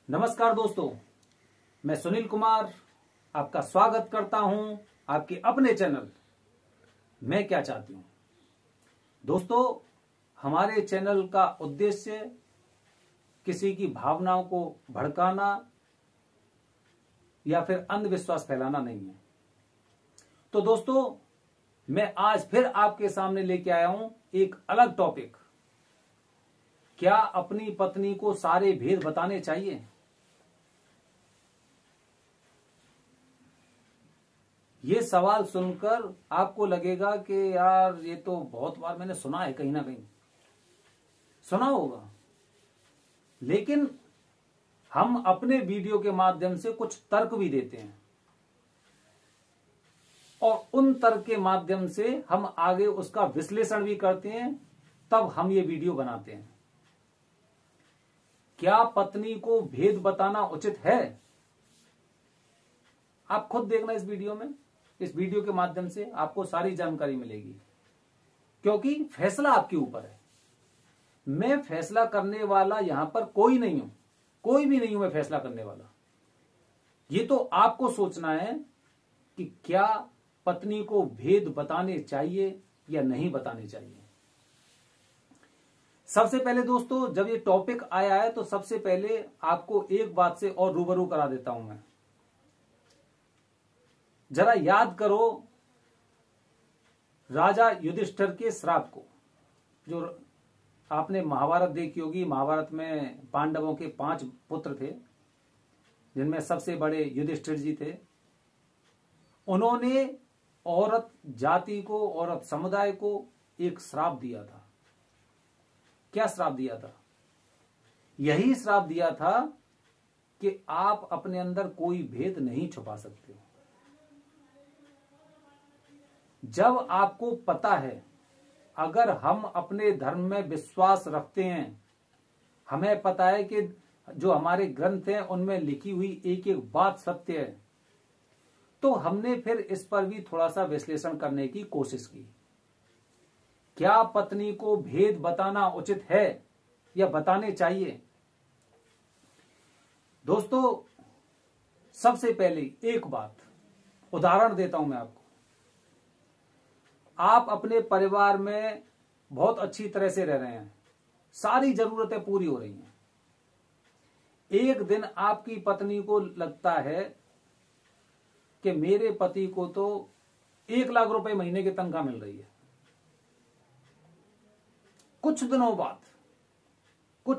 नमस्कार दोस्तों, मैं सुनील कुमार आपका स्वागत करता हूं आपके अपने चैनल मैं क्या चाहती हूं। दोस्तों, हमारे चैनल का उद्देश्य किसी की भावनाओं को भड़काना या फिर अंधविश्वास फैलाना नहीं है। तो दोस्तों, मैं आज फिर आपके सामने लेके आया हूं एक अलग टॉपिक। क्या अपनी पत्नी को सारे भेद बताने चाहिए? ये सवाल सुनकर आपको लगेगा कि यार ये तो बहुत बार मैंने सुना है, कहीं ना कहीं सुना होगा, लेकिन हम अपने वीडियो के माध्यम से कुछ तर्क भी देते हैं और उन तर्क के माध्यम से हम आगे उसका विश्लेषण भी करते हैं, तब हम ये वीडियो बनाते हैं। क्या पत्नी को भेद बताना उचित है? आप खुद देखना इस वीडियो में। इस वीडियो के माध्यम से आपको सारी जानकारी मिलेगी, क्योंकि फैसला आपके ऊपर है। मैं फैसला करने वाला यहां पर कोई नहीं हूं, कोई भी नहीं हूं मैं फैसला करने वाला। ये तो आपको सोचना है कि क्या पत्नी को भेद बताने चाहिए या नहीं बताने चाहिए। सबसे पहले दोस्तों, जब ये टॉपिक आया है तो सबसे पहले आपको एक बात से और रूबरू करा देता हूं मैं। जरा याद करो राजा युधिष्ठिर के श्राप को। जो आपने महाभारत देखी होगी, महाभारत में पांडवों के 5 पुत्र थे, जिनमें सबसे बड़े युधिष्ठिर जी थे। उन्होंने औरत जाति को, औरत समुदाय को एक श्राप दिया था। क्या श्राप दिया था? यही श्राप दिया था कि आप अपने अंदर कोई भेद नहीं छुपा सकते हो। जब आपको पता है, अगर हम अपने धर्म में विश्वास रखते हैं, हमें पता है कि जो हमारे ग्रंथ हैं उनमें लिखी हुई एक एक बात सत्य है, तो हमने फिर इस पर भी थोड़ा सा विश्लेषण करने की कोशिश की। क्या पत्नी को भेद बताना उचित है या बताने चाहिए? दोस्तों, सबसे पहले एक बात उदाहरण देता हूं मैं आपको। आप अपने परिवार में बहुत अच्छी तरह से रह रहे हैं, सारी जरूरतें पूरी हो रही हैं। एक दिन आपकी पत्नी को लगता है कि मेरे पति को तो 1 लाख रुपए महीने की तनख्वाह मिल रही है। कुछ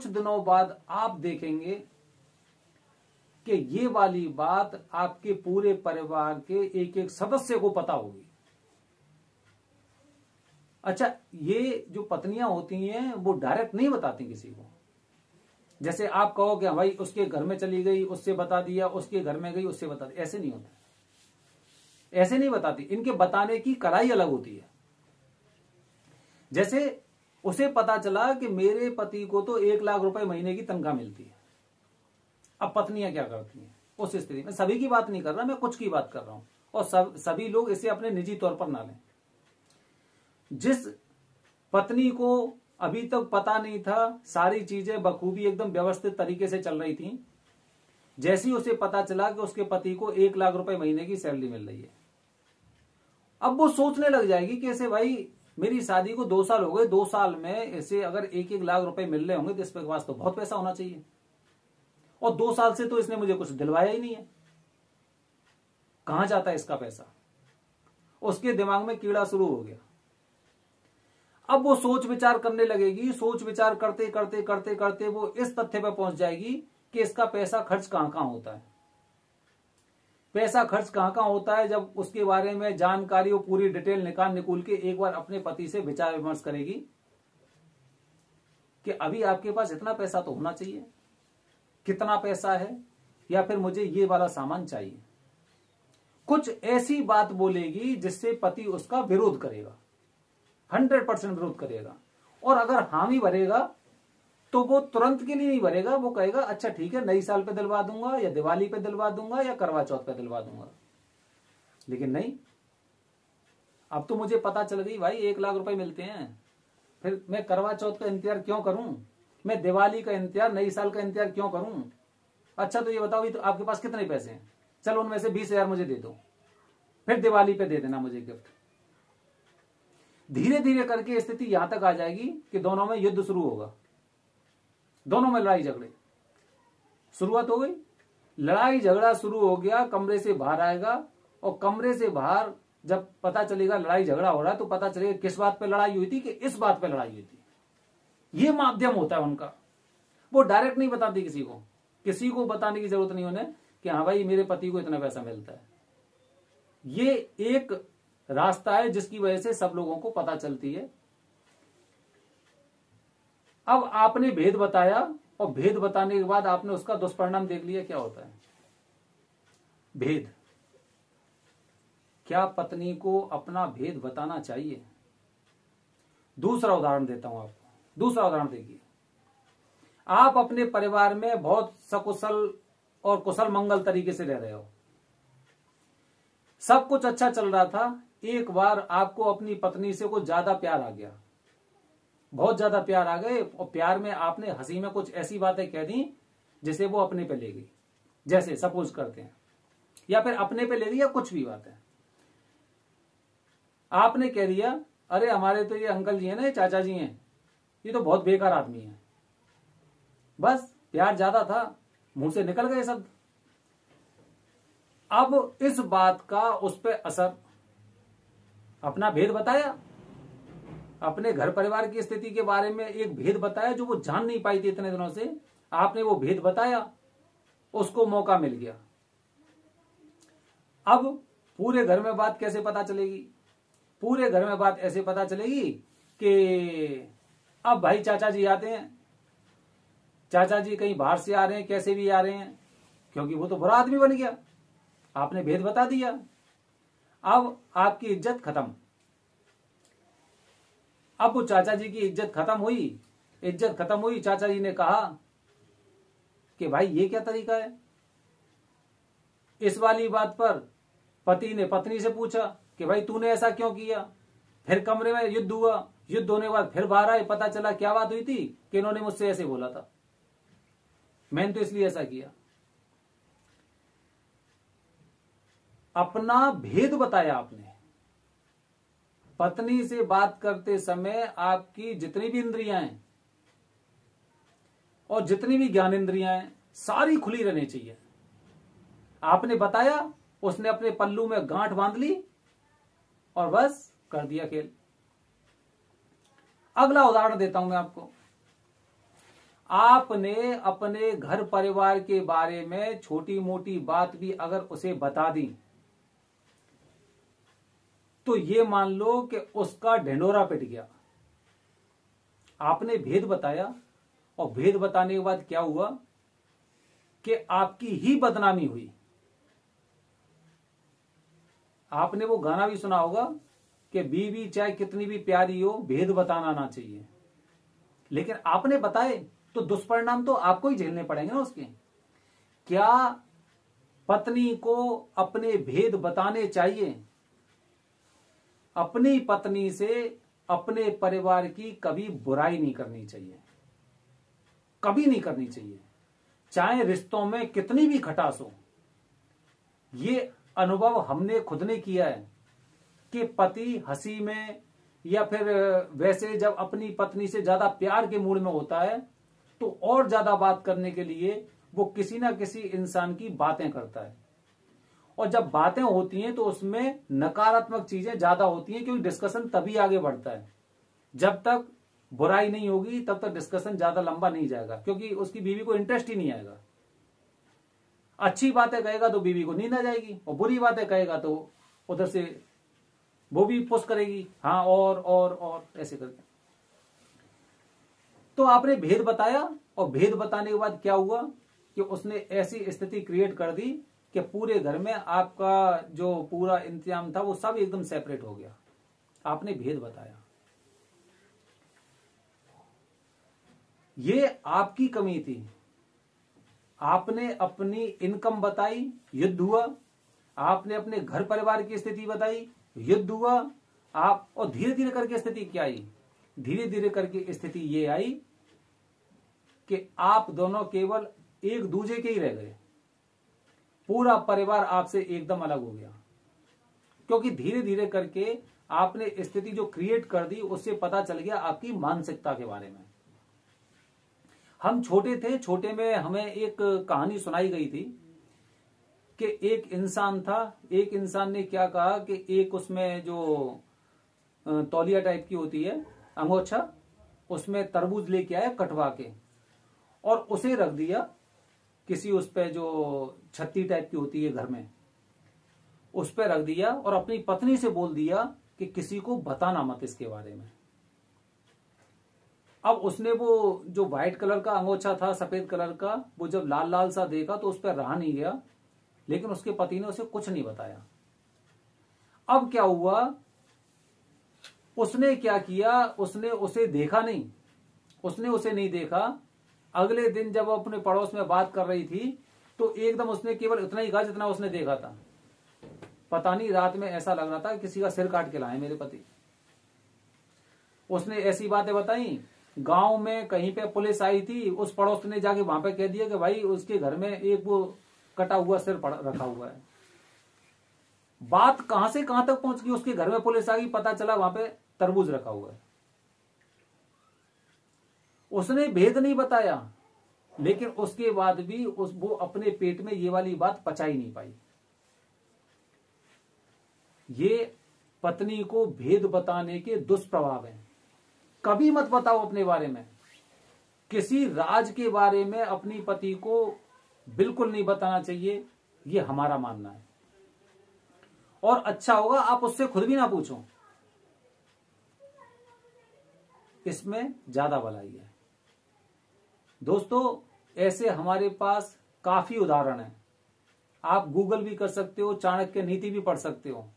दिनों बाद आप देखेंगे कि ये वाली बात आपके पूरे परिवार के एक एक सदस्य को पता होगी। अच्छा, ये जो पत्नियां होती हैं वो डायरेक्ट नहीं बताती किसी को। जैसे आप कहो कि भाई उसके घर में चली गई, उससे बता दिया, उसके घर में गई, उससे बता दिया। ऐसे नहीं होता, ऐसे नहीं बताती। इनके बताने की कड़ाई अलग होती है। जैसे उसे पता चला कि मेरे पति को तो 1 लाख रुपए महीने की तनख्वाह मिलती है। अब पत्नियां क्या करती हैं उस स्थिति में? सभी की बात नहीं कर रहा, मैं कुछ की बात कर रहा हूं, और सभी लोग इसे अपने निजी तौर पर ना लें। जिस पत्नी को अभी तक पता नहीं था, सारी चीजें बखूबी एकदम व्यवस्थित तरीके से चल रही थी, जैसे ही उसे पता चला कि उसके पति को 1 लाख रुपए महीने की सैलरी मिल रही है, अब वो सोचने लग जाएगी कि ऐसे भाई मेरी शादी को 2 साल हो गए, 2 साल में ऐसे अगर 1-1 लाख रुपए मिल रहे होंगे तो इस पास तो बहुत पैसा होना चाहिए, और 2 साल से तो इसने मुझे कुछ दिलवाया ही नहीं है, कहां जाता है इसका पैसा? उसके दिमाग में कीड़ा शुरू हो गया। अब वो सोच विचार करने लगेगी। सोच विचार करते करते करते करते वो इस तथ्य पर पहुंच जाएगी कि इसका पैसा खर्च कहां कहां होता है। पैसा खर्च कहां कहां होता है, जब उसके बारे में जानकारी वो पूरी डिटेल निकाल के एक बार अपने पति से विचार विमर्श करेगी कि अभी आपके पास इतना पैसा तो होना चाहिए, कितना पैसा है, या फिर मुझे ये वाला सामान चाहिए। कुछ ऐसी बात बोलेगी जिससे पति उसका विरोध करेगा, 100% विरोध करेगा। और अगर हामी भरेगा तो वो तुरंत के लिए नहीं भरेगा, वो कहेगा अच्छा ठीक है, नई साल पे दिलवा दूंगा, या दिवाली पे दिलवा दूंगा, या करवा चौथ पे दिलवा दूंगा। लेकिन नहीं, अब तो मुझे पता चल गई भाई 1 लाख रुपए मिलते हैं, फिर मैं करवा चौथ का इंतजार क्यों करूं, मैं दिवाली का इंतजार, नई साल का इंतजार क्यों करूं? अच्छा तो ये बताओ भी तो आपके पास कितने पैसे हैं, चलो उनमें से 20,000 मुझे दे दो, फिर दिवाली पे दे देना मुझे गिफ्ट। धीरे धीरे करके स्थिति यहां तक आ जाएगी कि दोनों में युद्ध शुरू होगा, दोनों में लड़ाई झगड़े। शुरुआत हो गई, लड़ाई झगड़ा शुरू हो गया, कमरे से बाहर आएगा, और कमरे से बाहर जब पता चलेगा लड़ाई झगड़ा हो रहा है तो पता चलेगा किस बात पे लड़ाई हुई थी, कि इस बात पे लड़ाई हुई थी। ये माध्यम होता है उनका, वो डायरेक्ट नहीं बताती किसी को, किसी को बताने की जरूरत नहीं उन्हें कि हाँ भाई मेरे पति को इतना पैसा मिलता है। ये एक रास्ता है जिसकी वजह से सब लोगों को पता चलती है। अब आपने भेद बताया, और भेद बताने के बाद आपने उसका दुष्परिणाम देख लिया, क्या होता है भेद। क्या पत्नी को अपना भेद बताना चाहिए? दूसरा उदाहरण देता हूं आपको, दूसरा उदाहरण देखिए। आप अपने परिवार में बहुत सकुशल और कुशल मंगल तरीके से रह रहे हो, सब कुछ अच्छा चल रहा था, एक बार आपको अपनी पत्नी से कुछ ज्यादा प्यार आ गया, बहुत ज्यादा प्यार आ गए, और प्यार में आपने हंसी में कुछ ऐसी बातें कह दी जिसे वो अपने पे ले गई, जैसे सपोज करते हैं, या फिर अपने पे ले गई, या कुछ भी बात है। आपने कह दिया अरे हमारे तो ये अंकल जी हैं ना, ये चाचा जी हैं, ये तो बहुत बेकार आदमी है। बस प्यार ज्यादा था, मुंह से निकल गए शब्द। अब इस बात का उस पर असर, अपना भेद बताया, अपने घर परिवार की स्थिति के बारे में एक भेद बताया जो वो जान नहीं पाई थी इतने दिनों से, आपने वो भेद बताया, उसको मौका मिल गया। अब पूरे घर में बात कैसे पता चलेगी? पूरे घर में बात ऐसे पता चलेगी कि अब भाई चाचा जी आते हैं, चाचा जी कहीं बाहर से आ रहे हैं, कैसे भी आ रहे हैं, क्योंकि वो तो बुरा आदमी बन गया, आपने भेद बता दिया। अब आपकी इज्जत खत्म। अब वो चाचा जी की इज्जत खत्म हुई, इज्जत खत्म हुई। चाचा जी ने कहा कि भाई ये क्या तरीका है। इस वाली बात पर पति ने पत्नी से पूछा कि भाई तूने ऐसा क्यों किया। फिर कमरे में युद्ध हुआ, युद्ध होने के बाद फिर बाहर आए, पता चला क्या बात हुई थी कि इन्होंने मुझसे ऐसे बोला था, मैंने तो इसलिए ऐसा किया। अपना भेद बताया आपने। पत्नी से बात करते समय आपकी जितनी भी इंद्रियां हैं और जितनी भी ज्ञान इंद्रियां हैं सारी खुली रहनी चाहिए। आपने बताया, उसने अपने पल्लू में गांठ बांध ली और बस कर दिया खेल। अगला उदाहरण देता हूं मैं आपको। आपने अपने घर परिवार के बारे में छोटी मोटी बात भी अगर उसे बता दी तो ये मान लो कि उसका ढिंढोरा पिट गया। आपने भेद बताया, और भेद बताने के बाद क्या हुआ कि आपकी ही बदनामी हुई। आपने वो गाना भी सुना होगा कि बीवी चाहे कितनी भी प्यारी हो, भेद बताना ना चाहिए। लेकिन आपने बताए तो दुष्परिणाम तो आपको ही झेलने पड़ेंगे ना उसके। क्या पत्नी को अपने भेद बताने चाहिए? अपनी पत्नी से अपने परिवार की कभी बुराई नहीं करनी चाहिए, कभी नहीं करनी चाहिए, चाहे रिश्तों में कितनी भी खटास हो। ये अनुभव हमने खुद ने किया है कि पति हंसी में या फिर वैसे जब अपनी पत्नी से ज्यादा प्यार के मूड में होता है तो और ज्यादा बात करने के लिए वो किसी ना किसी इंसान की बातें करता है। और जब बातें होती हैं तो उसमें नकारात्मक चीजें ज्यादा होती हैं, क्योंकि डिस्कशन तभी आगे बढ़ता है। जब तक बुराई नहीं होगी तब तक डिस्कशन ज्यादा लंबा नहीं जाएगा, क्योंकि उसकी बीवी को इंटरेस्ट ही नहीं आएगा। अच्छी बातें कहेगा तो बीवी को नींद आ जाएगी, और बुरी बातें कहेगा तो उधर से वो भी पुश करेगी, हाँ और ऐसे करके। तो आपने भेद बताया, और भेद बताने के बाद क्या हुआ कि उसने ऐसी स्थिति क्रिएट कर दी कि पूरे घर में आपका जो पूरा इंतजाम था वो सब एकदम सेपरेट हो गया। आपने भेद बताया, ये आपकी कमी थी। आपने अपनी इनकम बताई, युद्ध हुआ। आपने अपने घर परिवार की स्थिति बताई, युद्ध हुआ। आप और धीरे धीरे करके स्थिति क्या आई? धीरे धीरे करके स्थिति ये आई कि आप दोनों केवल एक दूजे के ही रह गए, पूरा परिवार आपसे एकदम अलग हो गया, क्योंकि धीरे धीरे करके आपने स्थिति जो क्रिएट कर दी उससे पता चल गया आपकी मानसिकता के बारे में। हम छोटे थे, छोटे में हमें एक कहानी सुनाई गई थी कि एक इंसान था, एक इंसान ने क्या कहा कि एक उसमें जो तौलिया टाइप की होती है अंगोछा, उसमें तरबूज लेके आया कटवा के और उसे रख दिया किसी उस पे जो छत्ती टाइप की होती है घर में, उस पे रख दिया और अपनी पत्नी से बोल दिया कि किसी को बताना मत इसके बारे में। अब उसने वो जो व्हाइट कलर का अंगोछा था, सफेद कलर का, वो जब लाल लाल सा देखा तो उस पर रहा नहीं गया, लेकिन उसके पति ने उसे कुछ नहीं बताया। अब क्या हुआ, उसने क्या किया, उसने उसे देखा नहीं, उसने उसे नहीं देखा। अगले दिन जब वो अपने पड़ोस में बात कर रही थी तो एकदम उसने केवल इतना ही कहा जितना उसने देखा था। पता नहीं रात में ऐसा लग रहा था कि किसी का सिर काट के लाए मेरे पति। उसने ऐसी बातें बताई, गांव में कहीं पे पुलिस आई थी, उस पड़ोस ने जाके वहां पे कह दिया कि भाई उसके घर में एक वो कटा हुआ सिर रखा हुआ है। बात कहां से कहां तक पहुंच गई, उसके घर में पुलिस आ गई, पता चला वहां पे तरबूज रखा हुआ है। उसने भेद नहीं बताया, लेकिन उसके बाद भी वो अपने पेट में ये वाली बात पचा ही नहीं पाई। ये पत्नी को भेद बताने के दुष्प्रभाव हैं। कभी मत बताओ अपने बारे में, किसी राज के बारे में अपनी पति को बिल्कुल नहीं बताना चाहिए, ये हमारा मानना है। और अच्छा होगा आप उससे खुद भी ना पूछो, इसमें ज्यादा भलाई है। दोस्तों, ऐसे हमारे पास काफी उदाहरण हैं। आप गूगल भी कर सकते हो, चाणक्य नीति भी पढ़ सकते हो,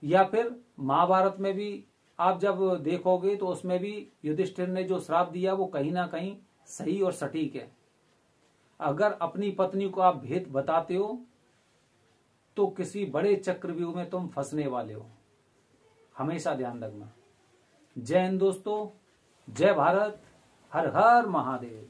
या फिर महाभारत में भी आप जब देखोगे तो उसमें भी युधिष्ठिर ने जो श्राप दिया वो कहीं ना कहीं सही और सटीक है। अगर अपनी पत्नी को आप भेद बताते हो तो किसी बड़े चक्रव्यूह में तुम फंसने वाले हो, हमेशा ध्यान रखना। जय हिंद दोस्तों, जय भारत, हर हर महादेव।